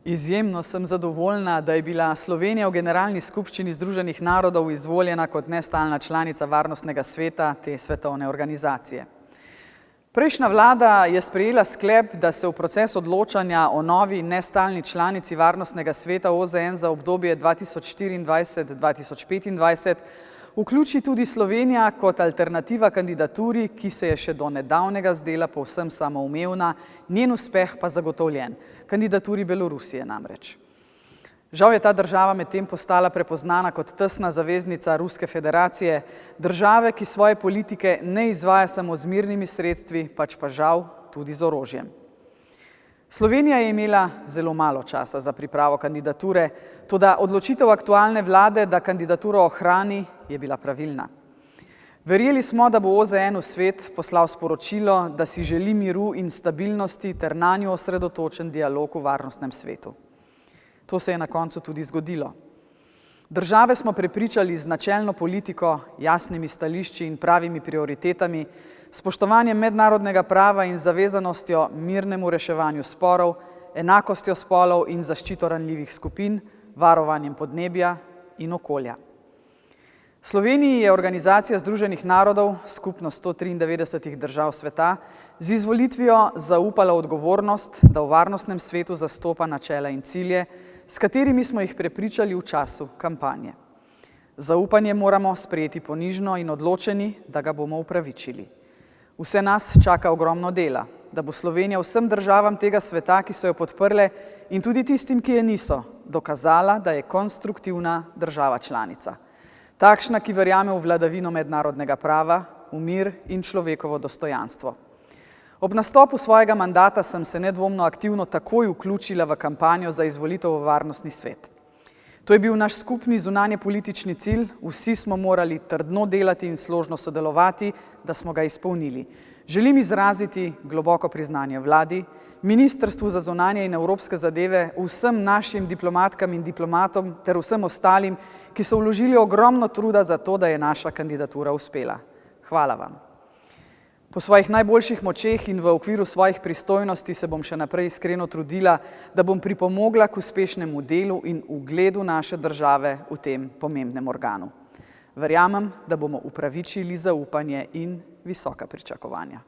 Izjemno sem zadovoljna, da je bila Slovenija v Generalni skupščini Združenih narodov izvoljena kot nestalna članica Varnostnega sveta te svetovne organizacije. Prejšnja vlada je sprejela sklep, da se v proces odločanja o novi nestalni članici Varnostnega sveta OZN za obdobje 2024-2025 vključi tudi Slovenija kot alternativa kandidaturi, ki se je še do nedavnega zdela povsem samoumevna, njen uspeh pa zagotovljen, kandidaturi Belorusije namreč. Žal je ta država medtem postala prepoznana kot tesna zaveznica Ruske federacije, države, ki svoje politike ne izvaja samo z mirnimi sredstvi, pač pa žal tudi z orožjem. Slovenija je imela zelo malo časa za pripravo kandidature, toda odločitev aktualne vlade, da kandidaturo ohrani, je bila pravilna. Verjeli smo, da bo OZN v svet poslal sporočilo, da si želi miru in stabilnosti ter nanjo osredotočen dialog v varnostnem svetu. To se je na koncu tudi zgodilo. Države smo prepričali z načelno politiko, jasnimi stališči in pravimi prioritetami, spoštovanjem mednarodnega prava in zavezanostjo mirnemu reševanju sporov, enakostjo spolov in zaščito ranljivih skupin, varovanjem podnebja in okolja. Sloveniji je Organizacija Združenih narodov, skupnost 193 držav sveta, z izvolitvijo zaupala odgovornost, da v varnostnem svetu zastopa načela in cilje, s katerimi smo jih prepričali v času kampanje. Zaupanje moramo sprejeti ponižno in odločeni, da ga bomo upravičili. Vse nas čaka ogromno dela, da bo Slovenija vsem državam tega sveta, ki so jo podprle, in tudi tistim, ki je niso, dokazala, da je konstruktivna država članica. Takšna, ki verjame v vladavino mednarodnega prava, v mir in človekovo dostojanstvo. Ob nastopu svojega mandata sem se nedvomno aktivno takoj vključila v kampanjo za izvolitev v varnostni svet. To je bil naš skupni zunanje politični cilj, vsi smo morali trdno delati in složno sodelovati, da smo ga izpolnili. Želim izraziti globoko priznanje vladi, Ministrstvu za zunanje in evropske zadeve, vsem našim diplomatkam in diplomatom ter vsem ostalim, ki so vložili ogromno truda za to, da je naša kandidatura uspela. Hvala vam. Po svojih najboljših močeh in v okviru svojih pristojnosti se bom še naprej iskreno trudila, da bom pripomogla k uspešnemu delu in ugledu naše države v tem pomembnem organu. Verjamem, da bomo upravičili zaupanje in visoka pričakovanja.